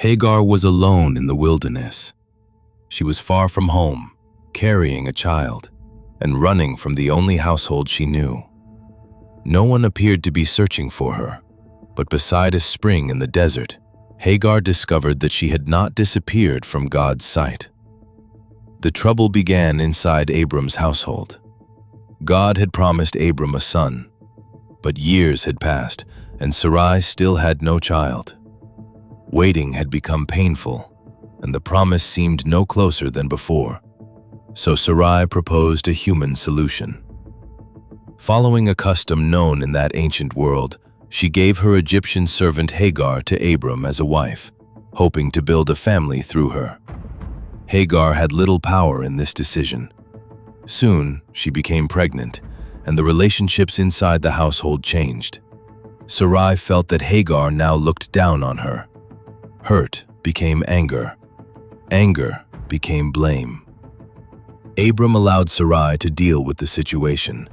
Hagar was alone in the wilderness. She was far from home, carrying a child, and running from the only household she knew. No one appeared to be searching for her, but beside a spring in the desert, Hagar discovered that she had not disappeared from God's sight. The trouble began inside Abram's household. God had promised Abram a son, but years had passed and Sarai still had no child. Waiting had become painful, and the promise seemed no closer than before. So Sarai proposed a human solution. Following a custom known in that ancient world, she gave her Egyptian servant Hagar to Abram as a wife, hoping to build a family through her. Hagar had little power in this decision. Soon, she became pregnant, and the relationships inside the household changed. Sarai felt that Hagar now looked down on her. Hurt became anger. Anger became blame. Abram allowed Sarai to deal with the situation,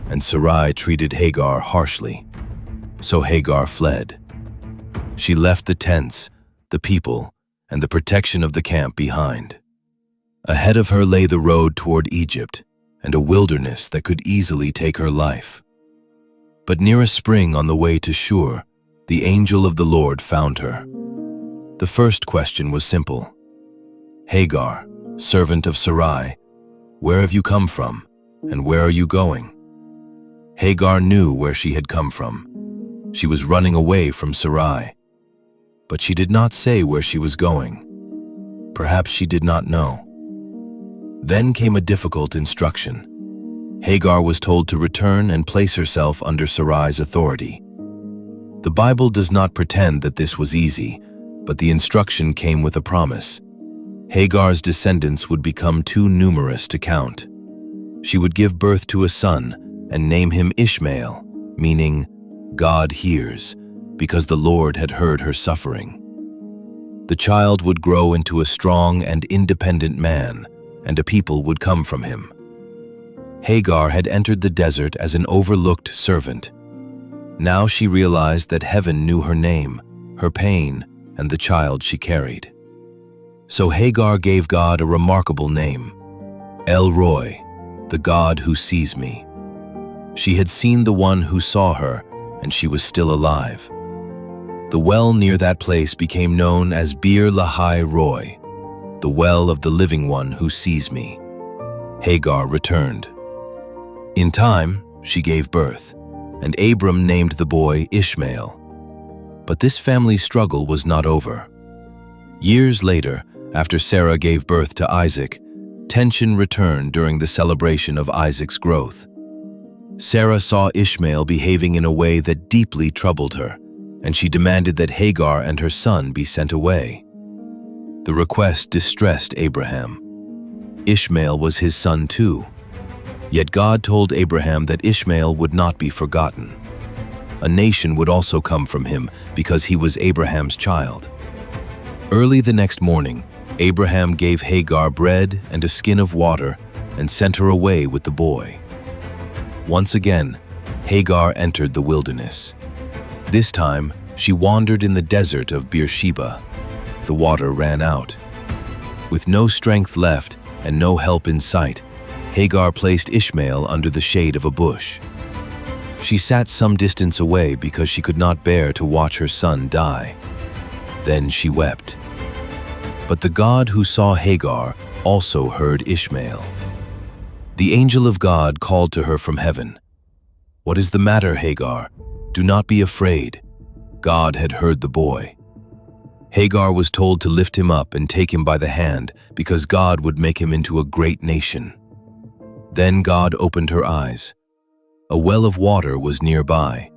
and Sarai treated Hagar harshly. So Hagar fled. She left the tents, the people, and the protection of the camp behind. Ahead of her lay the road toward Egypt and a wilderness that could easily take her life. But near a spring on the way to Shur, the angel of the Lord found her. The first question was simple. Hagar, servant of Sarai, where have you come from, and where are you going? Hagar knew where she had come from. She was running away from Sarai. But she did not say where she was going. Perhaps she did not know. Then came a difficult instruction. Hagar was told to return and place herself under Sarai's authority. The Bible does not pretend that this was easy, but the instruction came with a promise. Hagar's descendants would become too numerous to count. She would give birth to a son and name him Ishmael, meaning God hears, because the Lord had heard her suffering. The child would grow into a strong and independent man, and a people would come from him. Hagar had entered the desert as an overlooked servant. Now she realized that heaven knew her name, her pain, and the child she carried. So Hagar gave God a remarkable name, El Roi, the God who sees me. She had seen the one who saw her, and she was still alive. The well near that place became known as Bir Lahai Roi, the well of the living one who sees me. Hagar returned. In time, she gave birth, and Abram named the boy Ishmael. But this family struggle was not over. Years later, after Sarah gave birth to Isaac, tension returned during the celebration of Isaac's growth. Sarah saw Ishmael behaving in a way that deeply troubled her, and she demanded that Hagar and her son be sent away. The request distressed Abraham. Ishmael was his son too. Yet God told Abraham that Ishmael would not be forgotten. A nation would also come from him because he was Abraham's child. Early the next morning, Abraham gave Hagar bread and a skin of water and sent her away with the boy. Once again, Hagar entered the wilderness. This time, she wandered in the desert of Beersheba. The water ran out. With no strength left and no help in sight, Hagar placed Ishmael under the shade of a bush. She sat some distance away because she could not bear to watch her son die. Then she wept. But the God who saw Hagar also heard Ishmael. The angel of God called to her from heaven. "What is the matter, Hagar? Do not be afraid." God had heard the boy. Hagar was told to lift him up and take him by the hand because God would make him into a great nation. Then God opened her eyes. A well of water was nearby.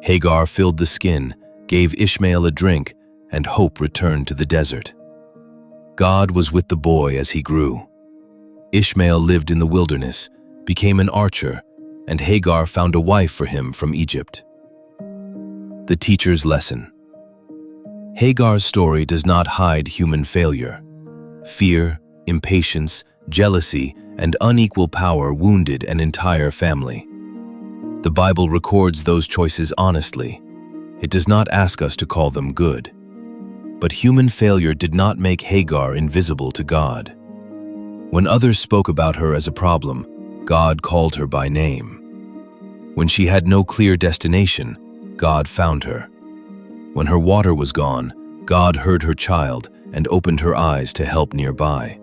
Hagar filled the skin, gave Ishmael a drink, and hope returned to the desert. God was with the boy as he grew. Ishmael lived in the wilderness, became an archer, and Hagar found a wife for him from Egypt. The teacher's lesson. Hagar's story does not hide human failure. Fear, impatience, jealousy, and unequal power wounded an entire family. The Bible records those choices honestly. It does not ask us to call them good. But human failure did not make Hagar invisible to God. When others spoke about her as a problem, God called her by name. When she had no clear destination, God found her. When her water was gone, God heard her child and opened her eyes to help nearby.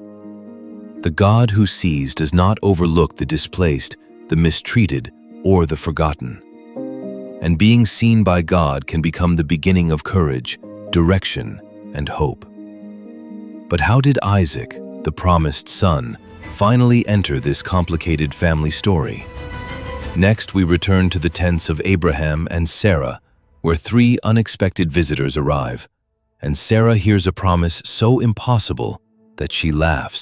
The God who sees does not overlook the displaced, the mistreated, or the forgotten. And being seen by God can become the beginning of courage, direction, and hope. But how did Isaac, the promised son, finally enter this complicated family story? Next, we return to the tents of Abraham and Sarah, where three unexpected visitors arrive, and Sarah hears a promise so impossible that she laughs.